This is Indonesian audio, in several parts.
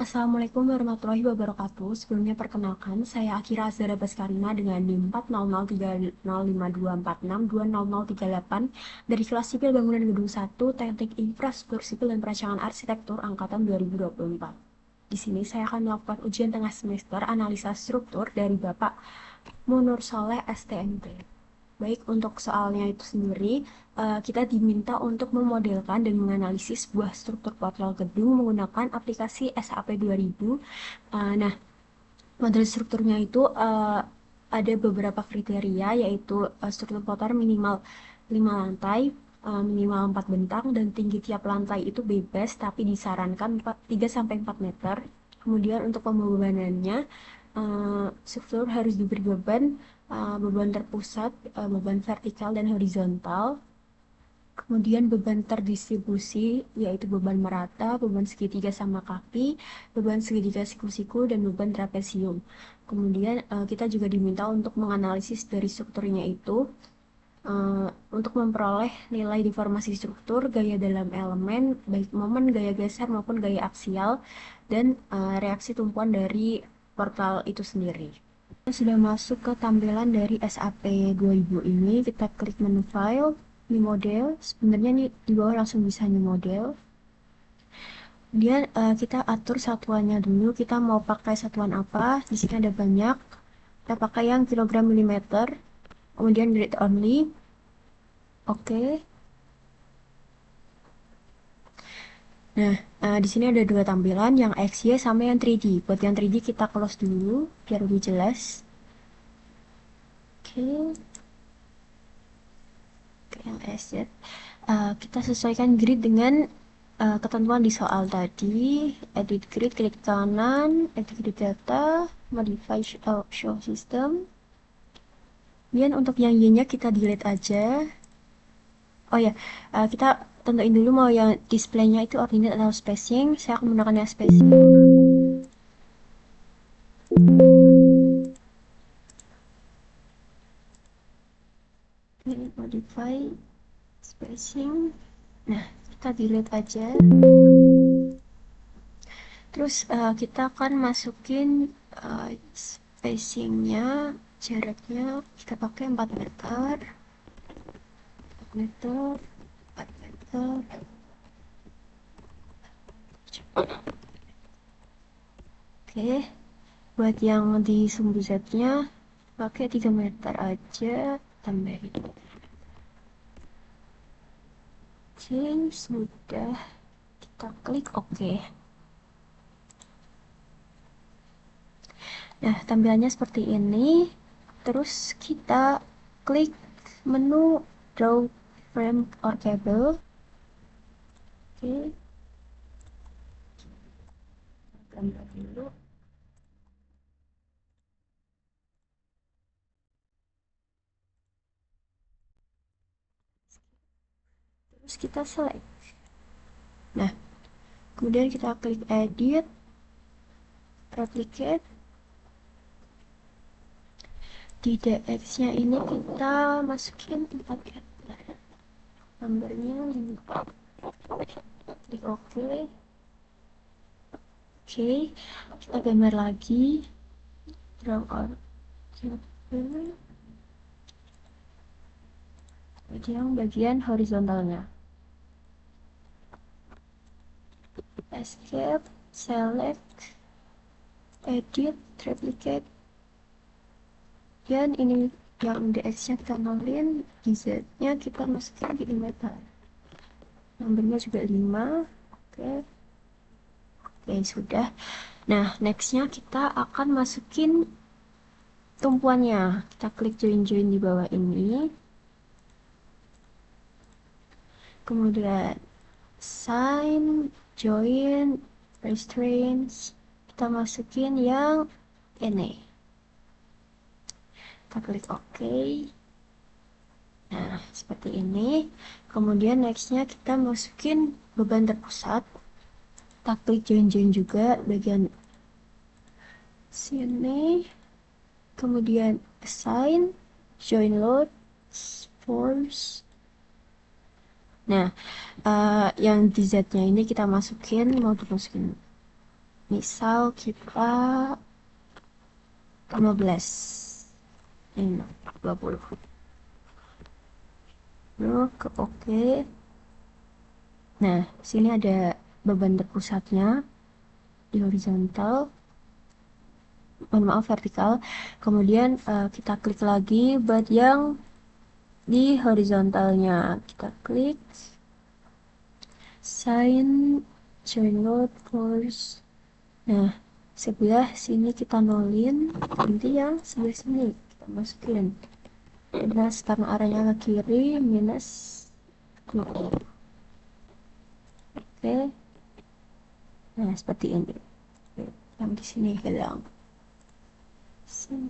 Assalamualaikum warahmatullahi wabarakatuh. Sebelumnya perkenalkan, saya Akira Azhara Baskarina dengan NIM 400305246200038 dari kelas Sipil Bangunan Gedung 1, Teknik Infrastruktur Sipil dan Perancangan Arsitektur Angkatan 2024. Di sini saya akan melakukan ujian tengah semester analisa struktur dari Bapak Munur Soleh STMT. Baik, untuk soalnya itu sendiri, kita diminta untuk memodelkan dan menganalisis sebuah struktur portal gedung menggunakan aplikasi SAP 2000. Nah, model strukturnya itu ada beberapa kriteria, yaitu struktur portal minimal 5 lantai, minimal 4 bentang, dan tinggi tiap lantai itu bebas, tapi disarankan 3-4 meter. Kemudian untuk pembebanannya, struktur harus diberi beban terpusat, beban vertikal dan horizontal. Kemudian beban terdistribusi, yaitu beban merata, beban segitiga sama kaki, beban segitiga siku-siku, dan beban trapesium. Kemudian kita juga diminta untuk menganalisis dari strukturnya itu untuk memperoleh nilai deformasi struktur, gaya dalam elemen, baik momen gaya geser maupun gaya aksial, dan reaksi tumpuan dari portal itu sendiri. Kita sudah masuk ke tampilan dari SAP 2000 ini, kita klik menu file, new model. Sebenarnya nih di bawah langsung bisa new model. Kemudian kita atur satuannya dulu, kita mau pakai satuan apa. Di sini ada banyak. Kita pakai yang kilogram milimeter. Kemudian grid only. Oke. Nah, di sini ada dua tampilan, yang XY sama yang 3D. Buat yang 3D kita close dulu biar lebih jelas. Oke. Yang SZ. Kita sesuaikan grid dengan ketentuan di soal tadi. Edit grid, klik kanan, edit grid data, modify show system. Kemudian untuk yang Y-nya kita delete aja. Oh ya, kita tentuin dulu mau yang displaynya itu ordinate atau spacing. Saya akan menggunakan yang spacing. Modify spacing. Nah, kita delete aja. Terus kita akan masukin spacingnya, jaraknya kita pakai 4 meter, 4 meter, 4 meter. Oke, buat yang di sumbu Z-nya pakai 3 meter aja, tambahin. Oke, sudah, kita klik OK. Nah, tampilannya seperti ini. Terus kita klik menu draw frame or cable. Oke. Gambar dulu. Terus kita select. Nah, kemudian kita klik edit, replicate. Di DX-nya ini kita masukin 4 meter. Nomornya 5. Klik OK. Oke, kita gambar lagi. Draw out. Yang bagian horizontalnya. Escape, select, edit, replicate. Dan ini yang DX-nya kita nolin, di Z-nya kita masukin di meter. Nomornya juga 5. Oke. Oke, sudah. Nah, next-nya kita akan masukin tumpuannya. Kita klik join-join di bawah ini. Kemudian sign, join, restraints. Kita masukin yang ini. Kita klik OK. Nah, seperti ini. Kemudian next-nya kita masukin beban terpusat. Kita klik join-join juga bagian sini. Kemudian assign, join load, force. Nah, yang di Z-nya ini kita masukin, mau dimasukin Misal kita 15, ini 20. Lalu ke oke. Nah, sini ada beban terpusatnya di horizontal, maaf vertikal. Kemudian kita klik lagi buat yang di horizontalnya. Kita klik sign join load force. Nah, sebelah sini kita nolin, nanti yang sebelah sini kita masukin minus karena arahnya ke kiri, minus 20. Oke, nah seperti ini. Yang di sini hilang.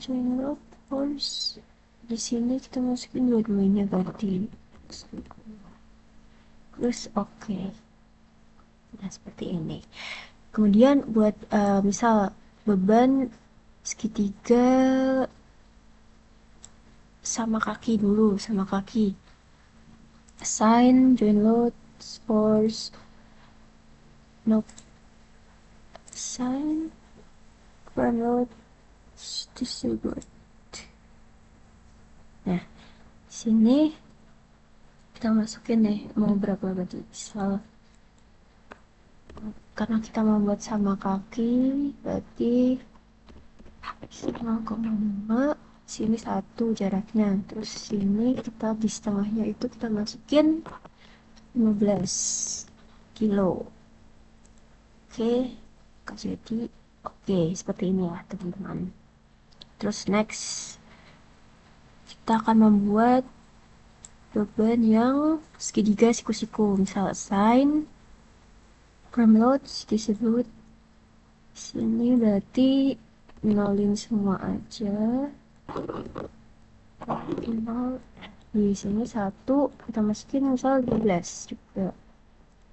Join load force. Di sini kita masukin dua-duanya berarti. Terus oke. Nah seperti ini. Kemudian buat misal beban segitiga sama kaki dulu, sama kaki. Assign join load force. Nope. Assign join load distribute. Nah, sini kita masukin nih mau berapa berarti misal karena kita mau buat sama kaki berarti 0,5, sini 1 jaraknya, terus sini kita di setengahnya itu kita masukin 15 kilo. Oke, jadi oke seperti ini ya teman-teman. Terus next kita akan membuat beban yang segitiga siku-siku, misal assign frame load disebut sini berarti nolin semua aja. Nol di sini 1 kita masukin misal 12 juga.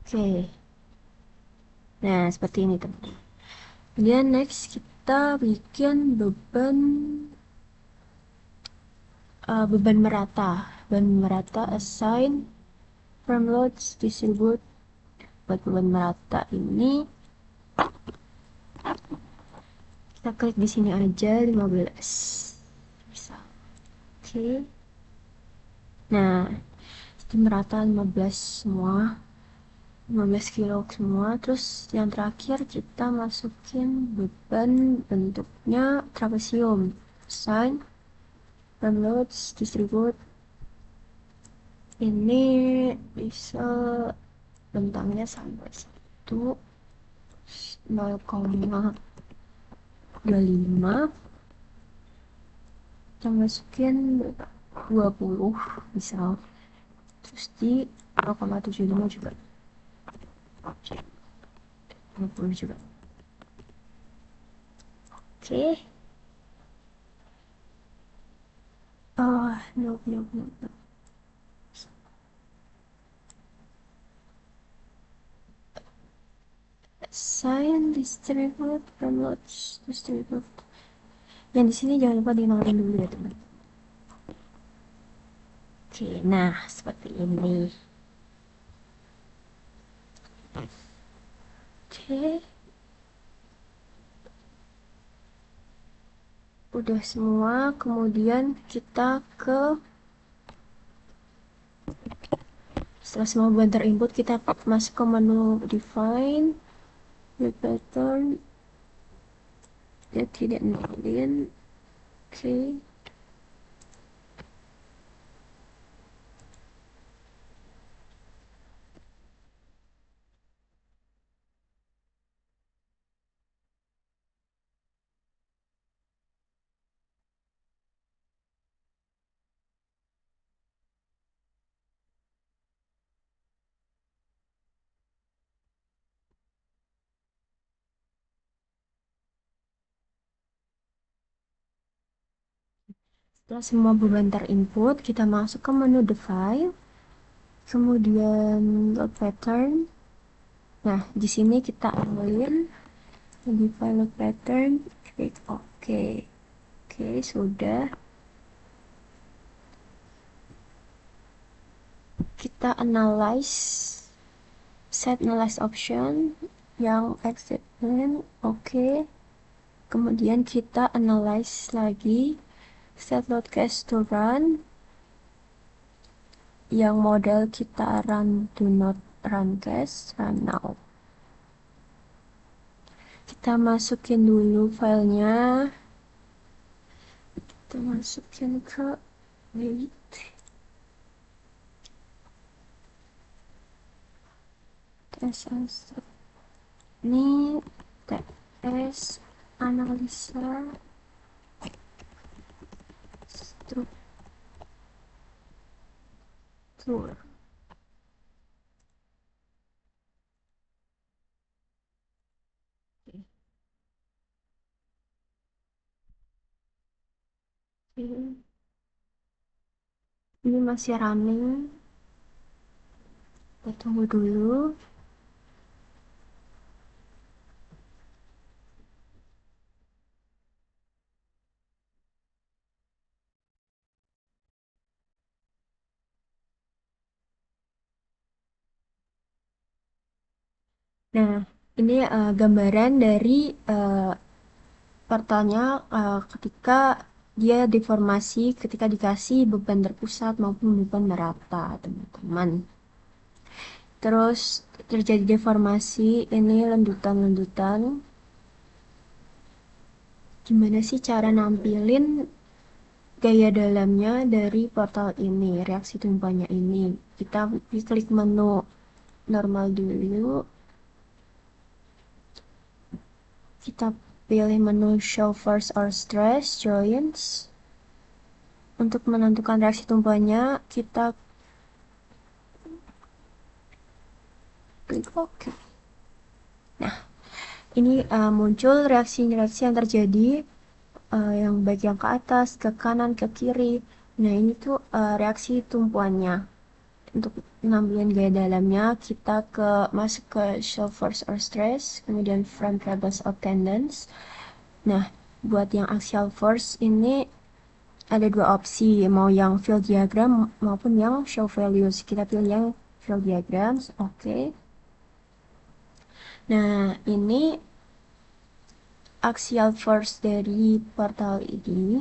Oke, nah seperti ini teman-teman. Kemudian next kita bikin beban merata assign frame loads distribute. Buat beban merata ini kita klik di sini aja 15 bisa. Oke, nah itu merata 15 semua, 15 kilo semua. Terus yang terakhir kita masukin beban bentuknya trapesium, assign frame loads distribute. Ini bisa bentangnya sampai 0,25, kita masukin 20 misal, terus di 0,75 juga 20 juga. Oke. No. Sign distribute downloads distribute. Yang di sini jangan lupa dinolin dulu ya teman. Oke, nah seperti ini. Oke, udah semua. Kemudian kita setelah semua beban terinput, kita masuk ke menu define build pattern. Dia tidak nolin. Oke. Setelah semua beban terinput, kita masuk ke menu define, kemudian load pattern. Nah, di sini kita ambilin define load pattern, klik OK. Oke, sudah. Kita analyze, set analyze option yang exit dan oke. Kemudian kita analyze lagi set load cache to run yang model kita run do not run cache run now. Kita masukin dulu filenya, kita masukin ke wait TSS ini TS analisa struktur. Ini masih running, kita tunggu dulu. Nah, ini gambaran dari portalnya ketika dia deformasi, ketika dikasih beban terpusat maupun beban merata, teman-teman. Terus terjadi deformasi, ini lendutan-lendutan. Gimana sih cara nampilin gaya dalamnya dari portal ini, reaksi tumpahnya ini? Kita klik menu normal dulu. Kita pilih menu show force or stress joints. Untuk menentukan reaksi tumpahnya, kita klik OK. Nah, ini muncul reaksi-reaksi yang terjadi, yang baik yang ke atas, ke kanan, ke kiri. Nah, ini tuh reaksi tumpuannya. Untuk mengambil gaya dalamnya, kita masuk ke show force or stress, kemudian front variables of tendons. Nah, buat yang axial force ini ada dua opsi, mau yang field diagram maupun yang show values. Kita pilih yang field diagrams, oke. Nah, ini axial force dari portal ini,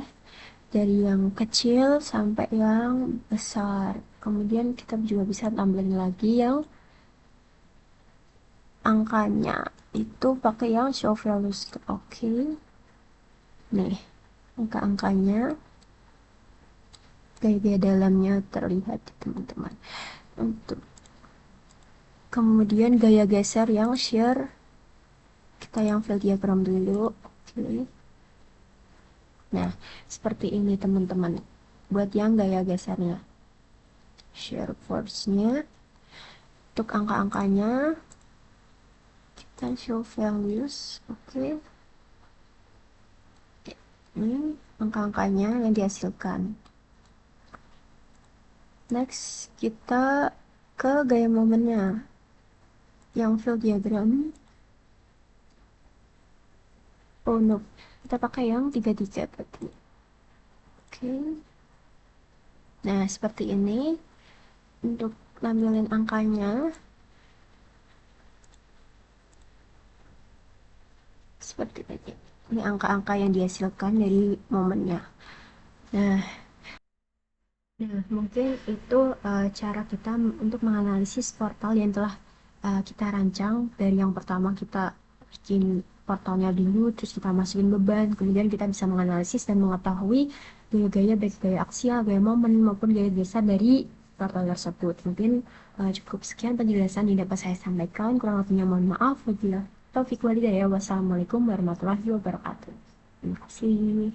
dari yang kecil sampai yang besar. Kemudian kita juga bisa tambahin lagi yang angkanya, itu pakai yang show values. Oke. Nih, angka-angkanya, gaya dalamnya terlihat, teman-teman. Untuk kemudian gaya geser yang shear, kita yang field diagram dulu. Oke. Nah, seperti ini teman-teman. Buat yang gaya gesernya. Shear force-nya. Untuk angka-angkanya, kita show values. Oke. Ini angka-angkanya yang dihasilkan. Next, kita ke gaya momennya. Yang field diagram. Oh no, kita pakai yang 33 berarti. Oke. Nah, seperti ini. Untuk nampilin angkanya, seperti ini. Ini angka-angka yang dihasilkan dari momennya. Nah, mungkin itu cara kita untuk menganalisis portal yang telah kita rancang. Dari yang pertama kita bikin portalnya dulu, terus kita masukin beban, kemudian kita bisa menganalisis dan mengetahui gaya-gaya baik gaya aksial, gaya momen maupun gaya dasar dari portal tersebut. Mungkin cukup sekian penjelasan yang dapat saya sampaikan. Kurang lebihnya mohon maaf. Wabillahi taufiq walhidayah. Wassalamualaikum warahmatullahi wabarakatuh. Terima kasih.